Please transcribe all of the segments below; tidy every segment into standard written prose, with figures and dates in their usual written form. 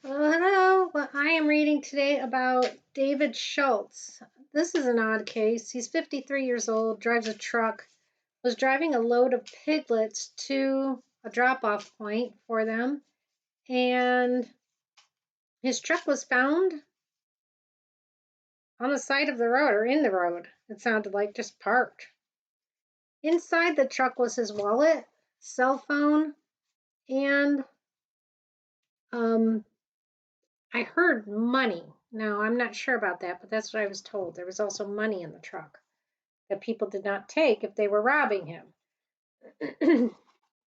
Hello. Well, I am reading today about David Schultz. This is an odd case. He's 53 years old, drives a truck, was driving a load of piglets to a drop-off point for them, and his truck was found on the side of the road or in the road. It sounded like just parked. Inside the truck was his wallet, cell phone, and um, I heard money. Now, I'm not sure about that, but that's what I was told. There was also money in the truck that people did not take if they were robbing him.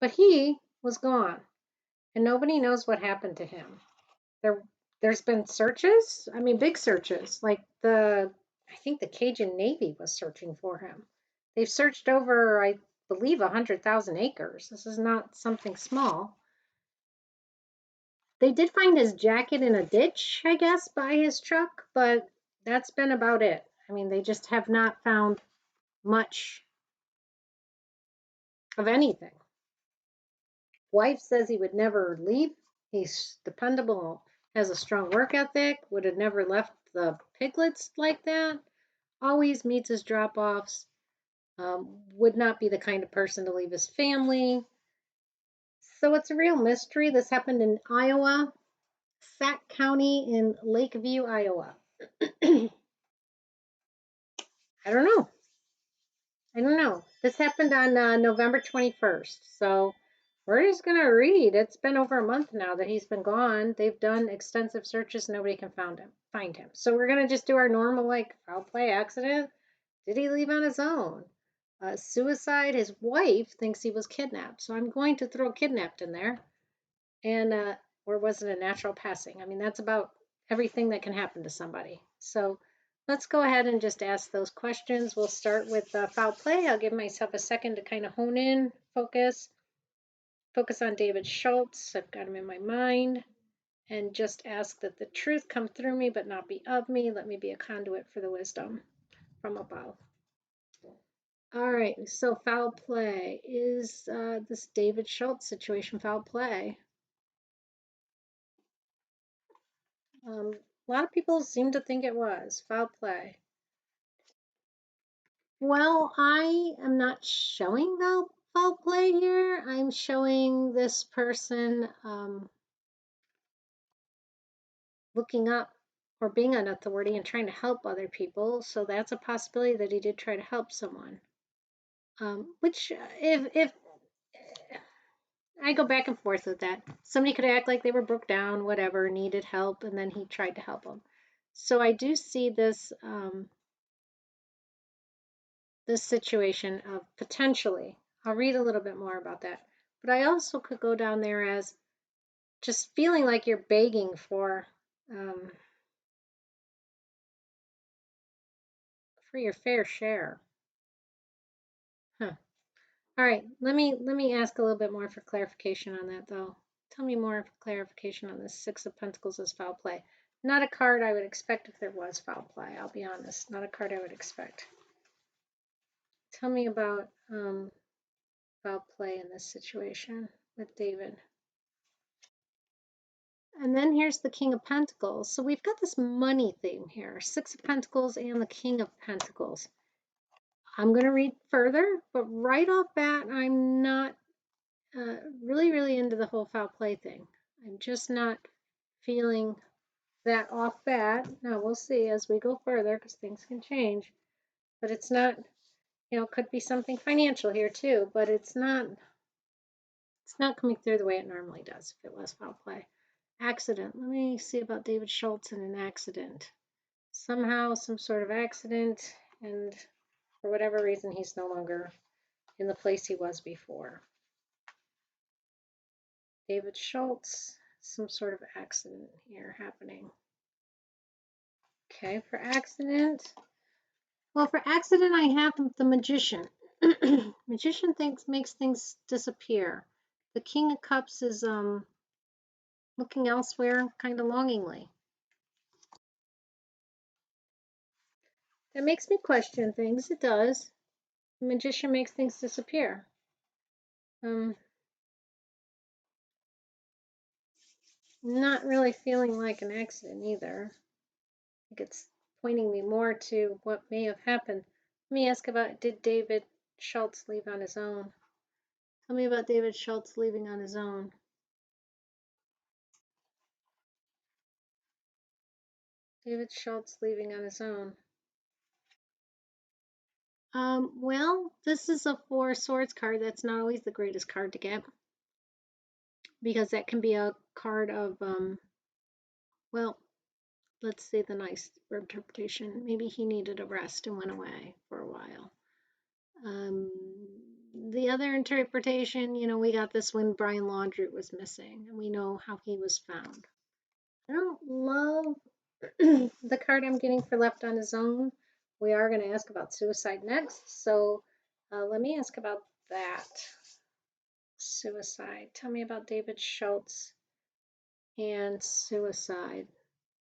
But he was gone, and nobody knows what happened to him. There's been searches, I mean, big searches, like I think the Cajun Navy was searching for him. They've searched over, I believe, 100,000 acres. This is not something small. They did find his jacket in a ditch, I guess, by his truck, but that's been about it. I mean, they just have not found much of anything. Wife says he would never leave. He's dependable, has a strong work ethic, would have never left the piglets like that, always meets his drop offs, would not be the kind of person to leave his family. So it's a real mystery. This happened in Iowa, Sac County in Lakeview, Iowa. I don't know. I don't know. This happened on November 21st. So we're just going to read. It's been over a month now that he's been gone. They've done extensive searches. Nobody can find him. So we're going to just do our normal, like, foul play accident. Did he leave on his own? Suicide. His wife thinks he was kidnapped. So I'm going to throw kidnapped in there. And, or was it a natural passing? I mean, that's about everything that can happen to somebody. So let's go ahead and just ask those questions. We'll start with foul play. I'll give myself a second to kind of hone in, focus on David Schultz. I've got him in my mind, and just ask that the truth come through me but not be of me. Let me be a conduit for the wisdom from above. All right, so foul play. Is this David Schultz situation foul play? A lot of people seem to think it was foul play. Well, I am not showing foul play here. I'm showing this person looking up or being an authority and trying to help other people. So that's a possibility that he did try to help someone. Which, if I go back and forth with that, somebody could act like they were broke down, whatever, needed help, and then he tried to help them. So I do see this. This situation of potentially, I'll read a little bit more about that, but I also could go down there as just feeling like you're begging for your fair share. Huh. All right, let me ask a little bit more for clarification on that, though. Tell me more for clarification on this Six of Pentacles as foul play. Not a card I would expect if there was foul play. I'll be honest, not a card I would expect. Tell me about foul play in this situation with David. And then here's the King of Pentacles. So we've got this money theme here, Six of Pentacles and the King of Pentacles. I'm going to read further, but right off bat, I'm not really into the whole foul play thing. I'm just not feeling that off bat. Now we'll see as we go further because things can change. But it's not, could be something financial here too, but it's not coming through the way it normally does if it was foul play. Accident. Let me see about David Schultz and an accident. Somehow, some sort of accident, and for whatever reason, he's no longer in the place he was before. David Schultz, some sort of accident here happening. Okay, for accident. Well, for accident, I have the Magician. Magician makes things disappear. The King of Cups is looking elsewhere, kind of longingly. That makes me question things. It does. The Magician makes things disappear. Not really feeling like an accident either. I think it's pointing me more to what may have happened. Let me ask about, did David Schultz leave on his own? Tell me about David Schultz leaving on his own. David Schultz leaving on his own. Well, this is a Four Swords card. That's not always the greatest card to get because that can be a card of, well, let's say the nice interpretation. Maybe he needed a rest and went away for a while. Um, the other interpretation, we got this when Brian Laundrie was missing, and we know how he was found. I don't love the card I'm getting for Left on His Own. We are going to ask about suicide next, so let me ask about that. Suicide. Tell me about David Schultz and suicide,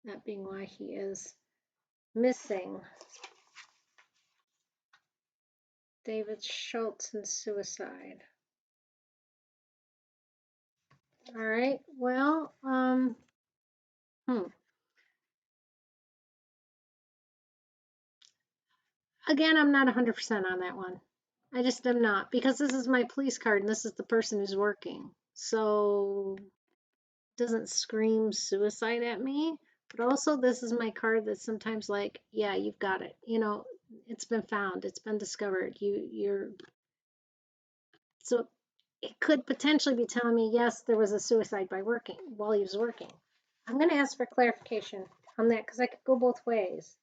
that being why he is missing. David Schultz and suicide. All right, well, again, I'm not 100% on that one. I just am not because this is my police card and this is the person who's working. So it doesn't scream suicide at me. But also, this is my card that's sometimes like, yeah, you've got it. It's been found, it's been discovered. You're so it could potentially be telling me, yes, there was a suicide by working while he was working. I'm going to ask for clarification on that because I could go both ways.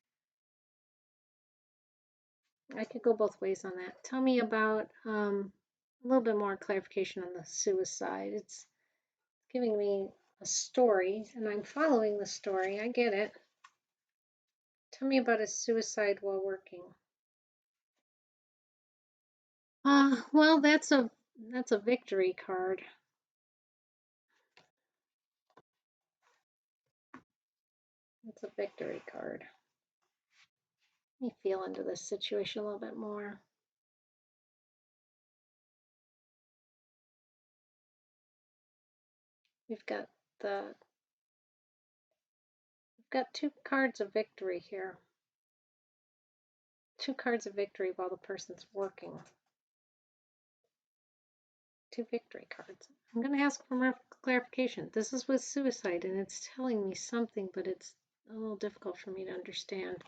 I could go both ways on that. Tell me about a little bit more clarification on the suicide. It's giving me a story, and I'm following the story. I get it. Tell me about his suicide while working. Well, that's a victory card. It's a victory card. Let me feel into this situation a little bit more. We've got the we've got two cards of victory here. Two cards of victory while the person's working. Two victory cards. I'm going to ask for more clarification. This is with suicide and it's telling me something, but it's a little difficult for me to understand.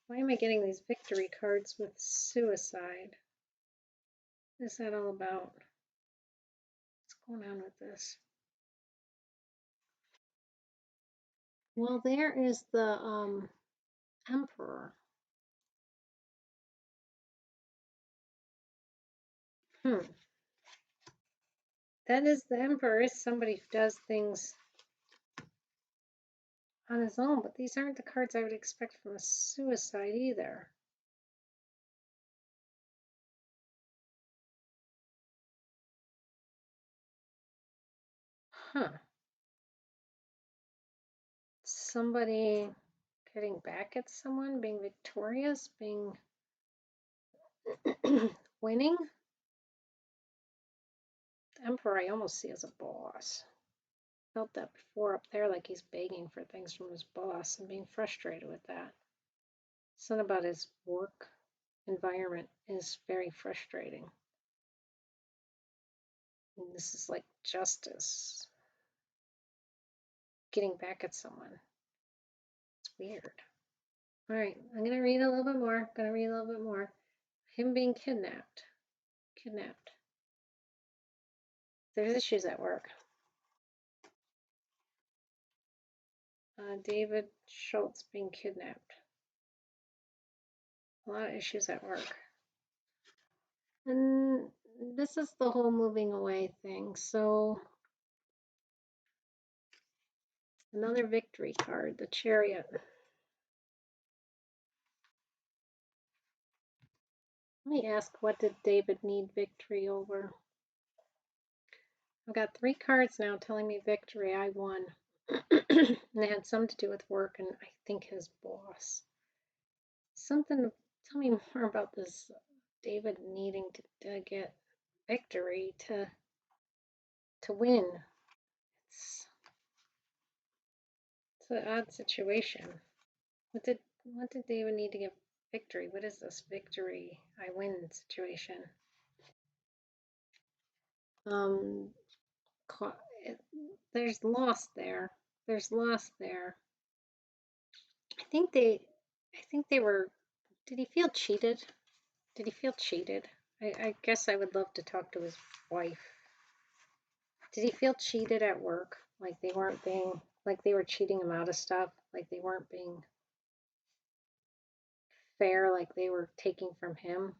Why am I getting these victory cards with suicide? What is that all about? What's going on with this? Well, there is the Emperor. That is the Emperor. Is somebody who does things on his own, but these aren't the cards I would expect from a suicide either. Huh. Somebody getting back at someone, being victorious, being winning. The Emperor I almost see as a boss. Felt that before up there, like he's begging for things from his boss and being frustrated with that. Something about his work environment is very frustrating. And this is like justice, getting back at someone. It's weird. All right, I'm gonna read a little bit more. Him being kidnapped. Kidnapped. There's issues at work. David Schultz being kidnapped. A lot of issues at work. And this is the whole moving away thing. So another victory card, the Chariot. Let me ask, what did David need victory over? I've got three cards now telling me victory. I won. And they had something to do with work and I think his boss. Something, tell me more about this David needing to get victory to to win. It's an odd situation. What did they even need to get victory? What is this victory? I win situation. Um, there's loss there. There's loss there. I think they were. Did he feel cheated? Did he feel cheated? I guess I would love to talk to his wife. Did he feel cheated at work? Like they weren't being, like they were cheating him out of stuff? Like they weren't being fair? Like they were taking from him?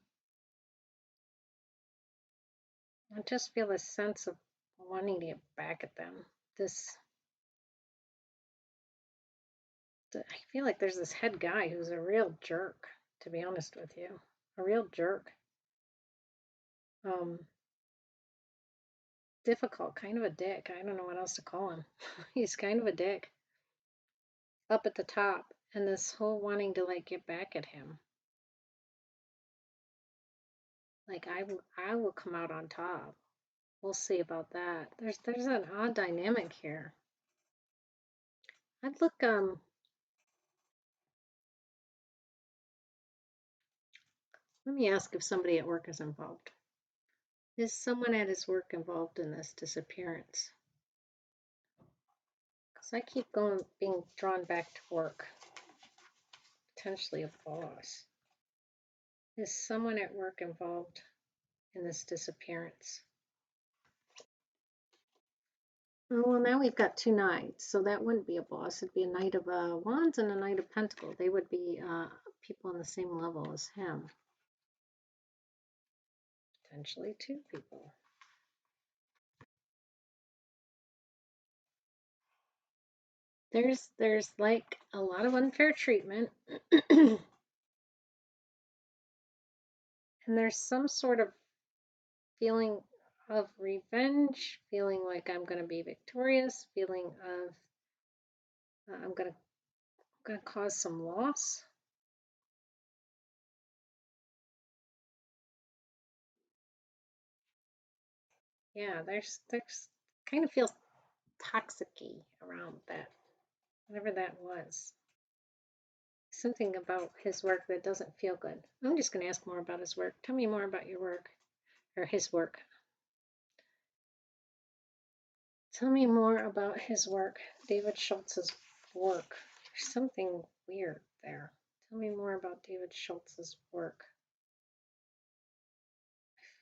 I just feel a sense of wanting to get back at them. I feel like there's this head guy who's a real jerk, to be honest with you. A real jerk. Um, Difficult, kind of a dick. I don't know what else to call him. He's kind of a dick. Up at the top, and this whole wanting to like get back at him. Like I will come out on top. We'll see about that. There's an odd dynamic here. I'd look let me ask if somebody at work is involved. Is someone at his work involved in this disappearance? Because I keep being drawn back to work. Potentially a boss. Is someone at work involved in this disappearance? Oh, well, now we've got two knights, so that wouldn't be a boss. It'd be a knight of wands and a knight of pentacles. They would be people on the same level as him. Potentially two people. There's like a lot of unfair treatment. And there's some sort of feeling of revenge, feeling like I'm going to be victorious, feeling of I'm going to cause some loss. Yeah, there's kind of feels toxic-y around that, whatever that was. Something about his work that doesn't feel good. I'm just going to ask more about his work. Tell me more about your work, or his work. Tell me more about his work, David Schultz's work. There's something weird there. Tell me more about David Schultz's work.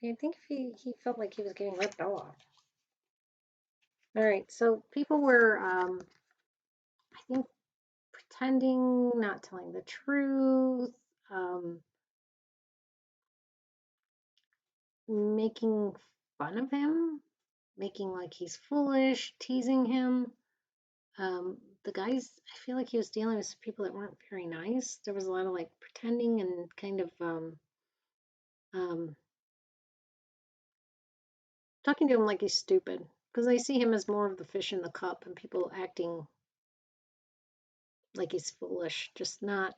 I think he felt like he was getting ripped off. All right, so people were, I think, pretending, not telling the truth, making fun of him, making like he's foolish, teasing him. The guys, I feel like he was dealing with people that weren't very nice. There was a lot of like pretending and kind of um, talking to him like he's stupid. Because I see him as more of the fish in the cup and people acting like he's foolish, just not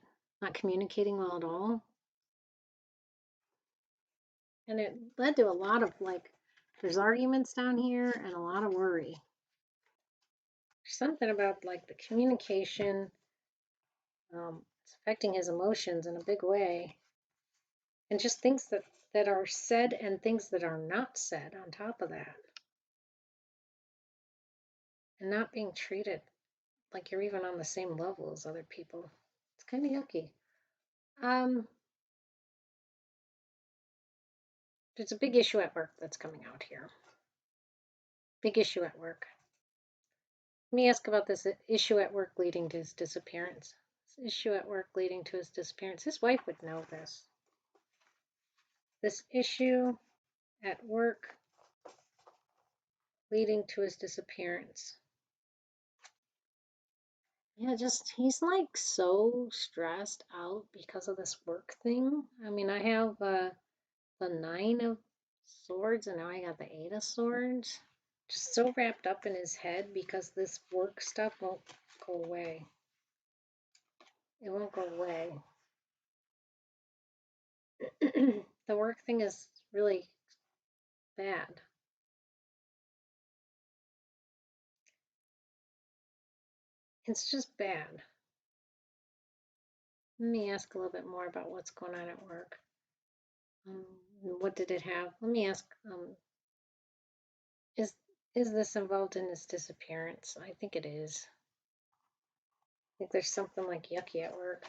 communicating well at all. And it led to a lot of like, there's arguments down here and a lot of worry. There's something about like the communication, it's affecting his emotions in a big way. And just things that are said and things that are not said on top of that. And not being treated like you're even on the same level as other people. It's kind of yucky. There's a big issue at work that's coming out here. Big issue at work. Let me ask about this issue at work leading to his disappearance. This issue at work leading to his disappearance. His wife would know this. This issue at work leading to his disappearance. Yeah, just he's like so stressed out because of this work thing. I mean, I have the Nine of Swords and now I got the Eight of Swords. Just so wrapped up in his head because this work stuff won't go away. It won't go away. The work thing is really bad. It's just bad. Let me ask a little bit more about what's going on at work. What did it have? Let me ask, is is this involved in his disappearance? I think it is. I think there's something like yucky at work.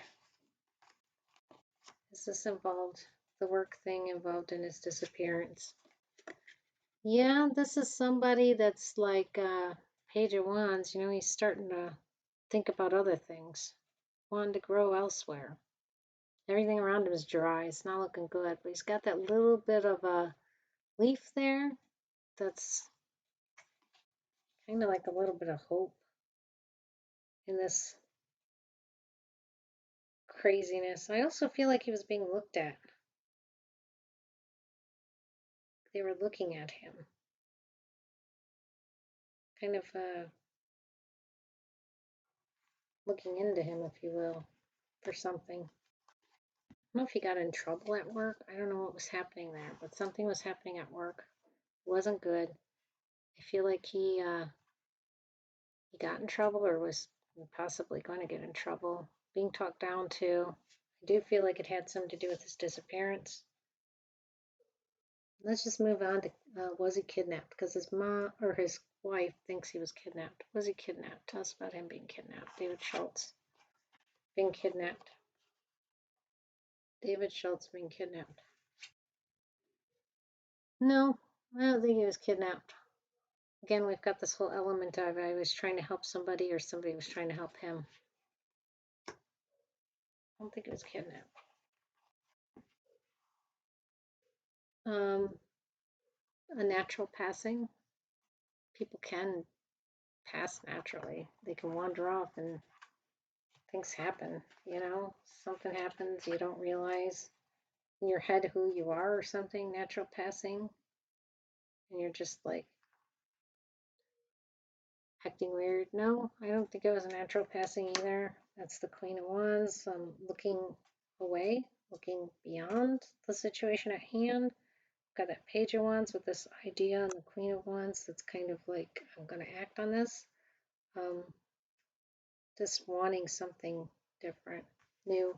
Is this involved, the work thing involved in his disappearance? Yeah, this is somebody that's like Page of Wands, you know, he's starting to think about other things, wanting to grow elsewhere. Everything around him is dry. It's not looking good, but he's got that little bit of a leaf there that's kind of like a little bit of hope in this craziness. I also feel like he was being looked at. They were looking at him, kind of looking into him, if you will, for something. I don't know if he got in trouble at work. I don't know what was happening there, but something was happening at work. It wasn't good. I feel like he got in trouble or was possibly going to get in trouble, being talked down to. I do feel like it had something to do with his disappearance. Let's just move on to was he kidnapped? Because his mom or his wife thinks he was kidnapped. Was he kidnapped? Tell us about him being kidnapped. David Schultz being kidnapped. David Schultz being kidnapped. No, I don't think he was kidnapped. Again, we've got this whole element of I was trying to help somebody or somebody was trying to help him. I don't think it was kidnapped. A natural passing. People can pass naturally. They can wander off and things happen, you know? Something happens, you don't realize in your head who you are or something, natural passing, and you're just like acting weird. No, I don't think it was a natural passing either. That's the Queen of Wands, looking away, looking beyond the situation at hand. Got that Page of Wands with this idea and the Queen of Wands that's kind of like, I'm going to act on this. Just wanting something different, new,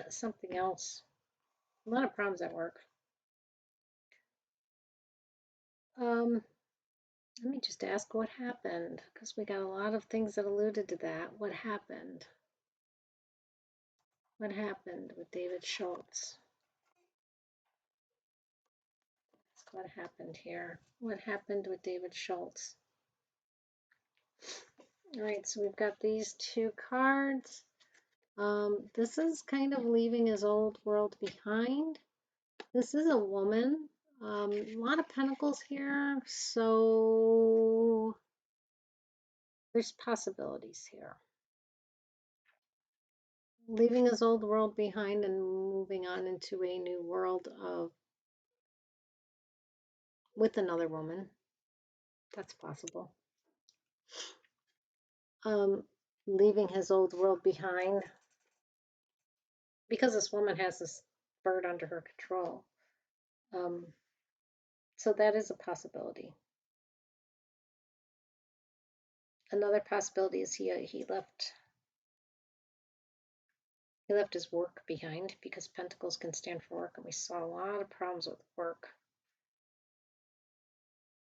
something else. A lot of problems at work. Let me just ask what happened, because we got a lot of things that alluded to that. What happened? What happened with David Schultz? That's what happened here. What happened with David Schultz? All right, so we've got these two cards. This is kind of leaving his old world behind. This is a woman. A lot of pentacles here, so there's possibilities here. Leaving his old world behind and moving on into a new world of with another woman. That's possible. Leaving his old world behind because this woman has this bird under her control. So that is a possibility. Another possibility is he left his work behind because pentacles can stand for work, and we saw a lot of problems with work.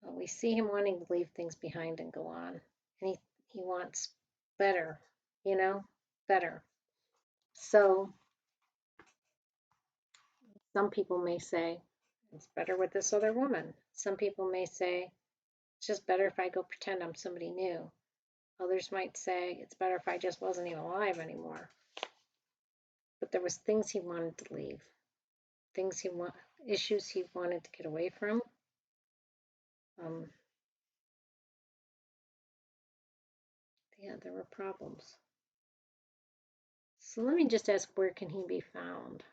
We see him wanting to leave things behind and go on, and he wants better, you know, better. So some people may say it's better with this other woman. Some people may say it's just better if I go pretend I'm somebody new. Others might say it's better if I just wasn't even alive anymore. But there was things he wanted to leave, issues he wanted to get away from. Yeah, there were problems. So let me just ask, where can he be found?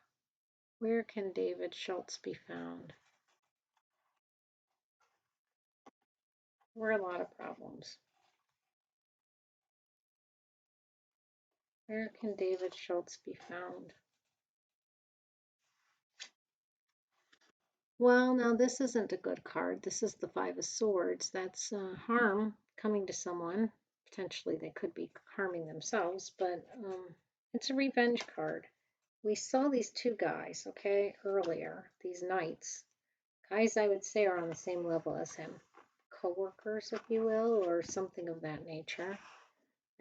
Where can David Schultz be found? There were a lot of problems. Where can David Schultz be found? Well, now this isn't a good card. This is the Five of Swords. That's harm coming to someone. potentially they could be harming themselves, but it's a revenge card. We saw these two guys, okay, earlier, these knights. Guys I would say are on the same level as him. Co-workers, if you will, or something of that nature.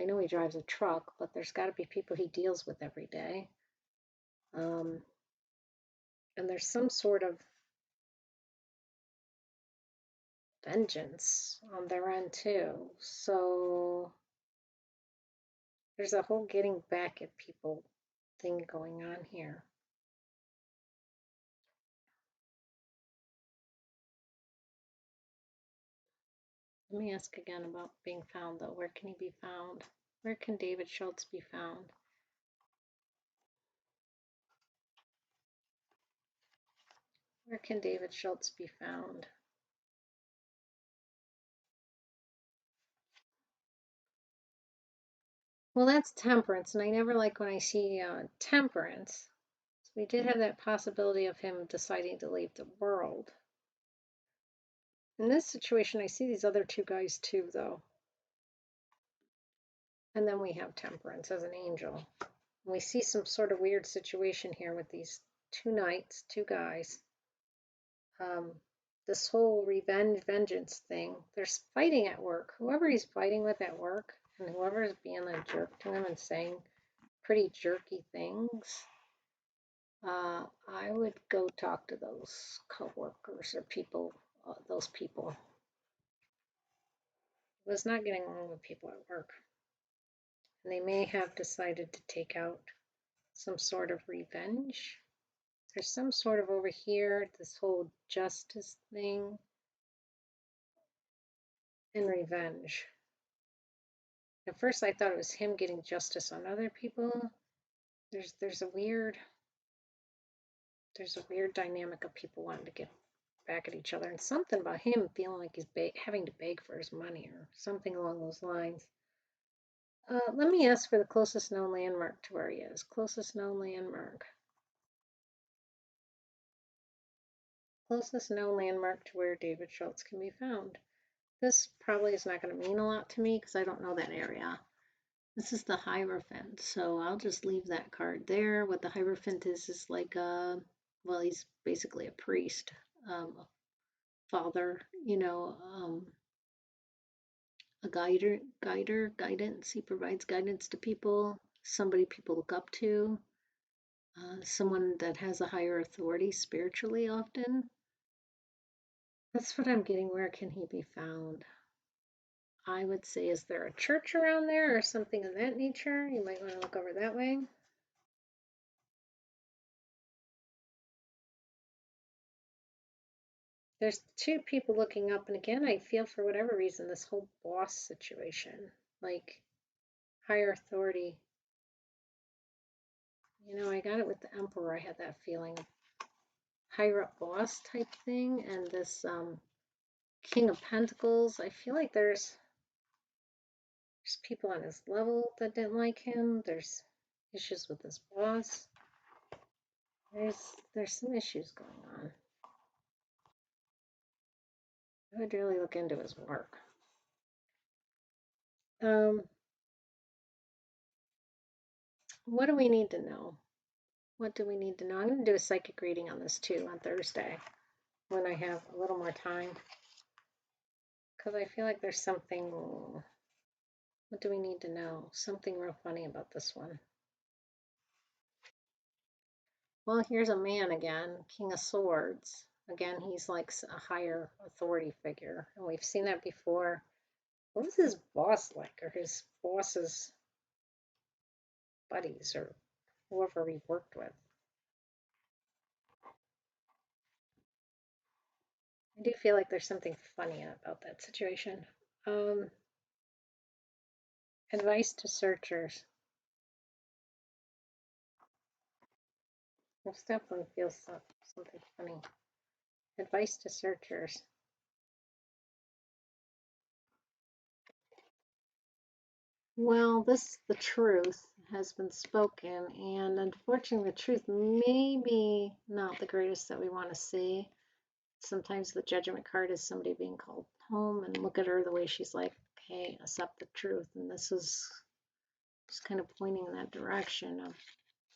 I know he drives a truck, but there's got to be people he deals with every day. Um, and there's some sort of vengeance on their end too. So there's a whole getting back at people thing going on here. Let me ask again about being found though. Where can he be found? Where can David Schultz be found? Where can David Schultz be found? Well, that's temperance, and I never like when I see temperance. So we did have that possibility of him deciding to leave the world. In this situation, I see these other two guys too, though. And then we have temperance as an angel. And we see some sort of weird situation here with these two knights, two guys. This whole revenge, vengeance thing. They're fighting at work. Whoever he's fighting with at work, and whoever is being a jerk to him and saying pretty jerky things, I would go talk to those co-workers or people, those people. I was not getting along with people at work. And they may have decided to take out some sort of revenge. There's some sort of over here, this whole justice thing and revenge. At first I thought it was him getting justice on other people. There's a weird dynamic of people wanting to get back at each other, and something about him feeling like he's having to beg for his money or something along those lines. Let me ask for the closest known landmark to where he is. Closest known landmark. Closest known landmark to where David Schultz can be found. This probably is not going to mean a lot to me because I don't know that area. This is the Hierophant, so I'll just leave that card there. What the Hierophant is like well, he's basically a priest, a father, a guidance. He provides guidance to people, somebody people look up to, someone that has a higher authority spiritually often. That's what I'm getting. Where can he be found? I would say, is there a church around there or something of that nature? You might want to look over that way. There's two people looking up, and again, I feel for whatever reason, this whole boss situation, like higher authority. I got it with the Emperor. I had that feeling, higher up boss type thing, and this King of Pentacles. I feel like there's people on his level that didn't like him. There's issues with his boss. There's some issues going on. I would really look into his work. What do we need to know? What do we need to know? I'm going to do a psychic reading on this too on Thursday when I have a little more time. Because I feel like there's something. What do we need to know? Something real funny about this one. Well, here's a man again, King of Swords. Again, he's like a higher authority figure. And we've seen that before. What was his boss like, or his boss's buddies, or whoever he worked with? I do feel like there's something funny about that situation. Advice to searchers. This definitely feels something funny. Advice to searchers. Well, the truth has been spoken, and unfortunately, the truth may be not the greatest that we want to see. Sometimes the judgment card is somebody being called home, and look at her, the way she's like, hey, accept the truth. And this is just kind of pointing in that direction of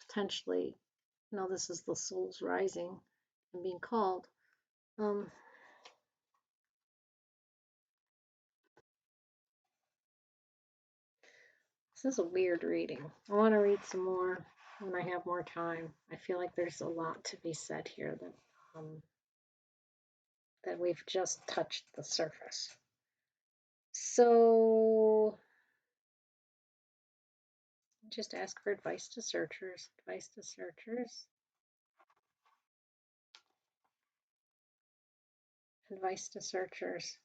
potentially, this is the souls rising and being called. This is a weird reading. I want to read some more when I have more time. I feel like there's a lot to be said here that we've just touched the surface. So just ask for advice to searchers. Advice to searchers. Advice to searchers.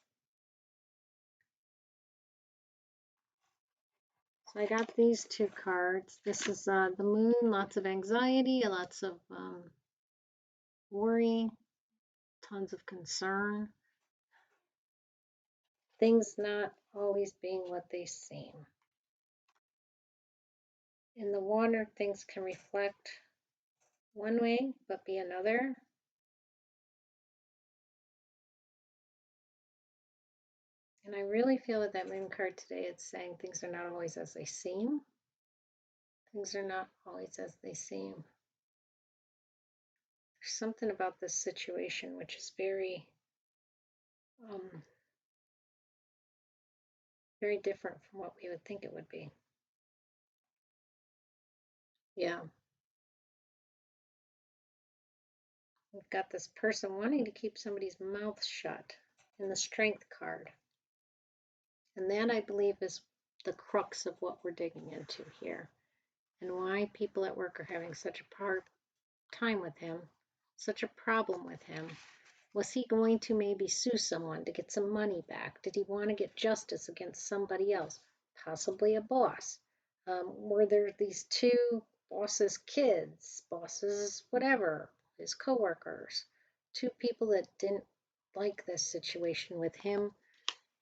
So I got these two cards. This is the moon, lots of anxiety, lots of worry, tons of concern. Things not always being what they seem. In the water, things can reflect one way but be another. And I really feel with that moon card today, it's saying things are not always as they seem. Things are not always as they seem. There's something about this situation which is very, very different from what we would think it would be. Yeah. We've got this person wanting to keep somebody's mouth shut in the strength card. And that, I believe, is the crux of what we're digging into here, and why people at work are having such a hard time with him, such a problem with him. Was he going to maybe sue someone to get some money back? Did he want to get justice against somebody else, possibly a boss? Were there these two bosses' kids, bosses, whatever, his coworkers, two people that didn't like this situation with him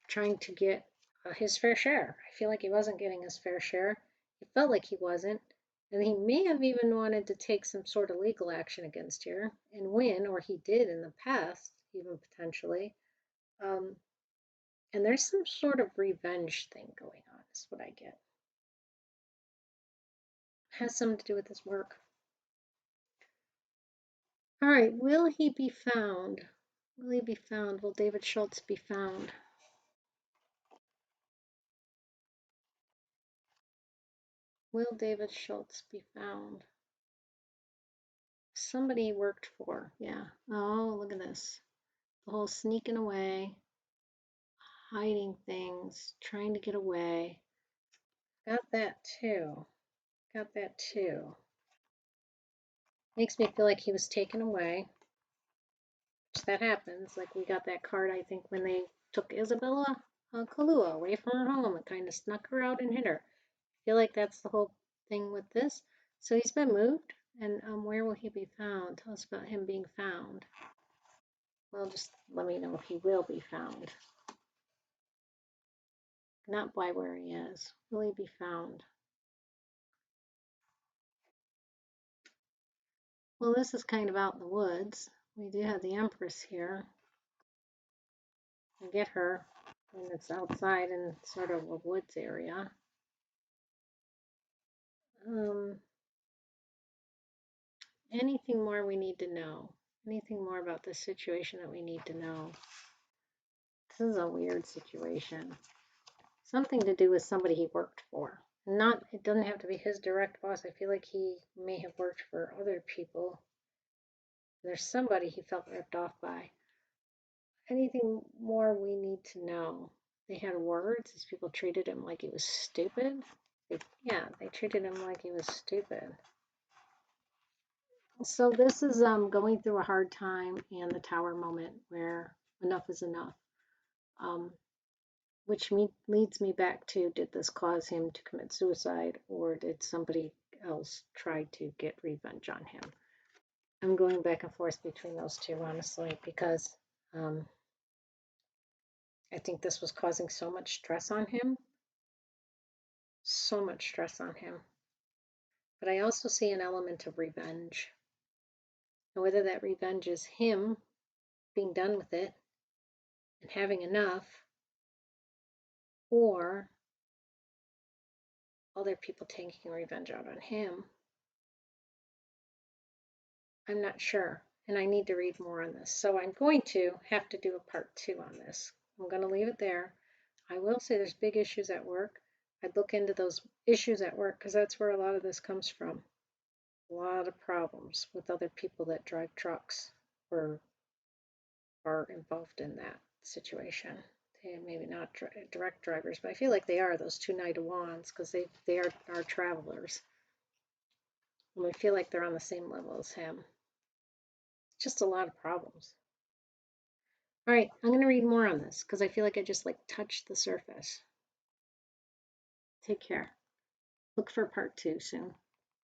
trying to get his fair share? I feel like he wasn't getting his fair share. He felt like he wasn't. And he may have even wanted to take some sort of legal action against her and win, or he did in the past, even potentially. And there's some sort of revenge thing going on, is what I get. Has something to do with his work. All right, will he be found? Will he be found? Will David Schultz be found? Will David Schultz be found? Somebody he worked for, yeah. Oh, look at this. The whole sneaking away, hiding things, trying to get away. Got that too. Got that too. Makes me feel like he was taken away. Which that happens. Like we got that card, I think, when they took Isabella Kalua away from her home and kind of snuck her out and hid her. I feel like that's the whole thing with this. So he's been moved, and where will he be found? Tell us about him being found. Well, just let me know if he will be found. Not by where he is. Will he be found? Well, this is kind of out in the woods. We do have the Empress here. I get her, and it's outside in sort of a woods area. Anything more we need to know? Anything more about this situation that we need to know? This is a weird situation. Something to do with somebody he worked for. Not, it doesn't have to be his direct boss. I feel like he may have worked for other people. There's somebody he felt ripped off by. Anything more we need to know? They had words. These people treated him like he was stupid. They treated him like he was stupid. So this is going through a hard time and the tower moment where enough is enough. Which leads me back to, did this cause him to commit suicide, or did somebody else try to get revenge on him? I'm going back and forth between those two, honestly, because I think this was causing so much stress on him. So much stress on him. But I also see an element of revenge. And whether that revenge is him being done with it and having enough, or other people taking revenge out on him. I'm not sure, and I need to read more on this. So I'm going to have to do a part 2 on this. I'm going to leave it there. I will say there's big issues at work. I'd look into those issues at work because that's where a lot of this comes from. A lot of problems with other people that drive trucks or are involved in that situation. They maybe not direct drivers, but I feel like they are, those 2 Nidawans, because they are travelers. And I feel like they're on the same level as him. Just a lot of problems. All right, I'm going to read more on this because I feel like I just like touched the surface. Take care. Look for part 2 soon.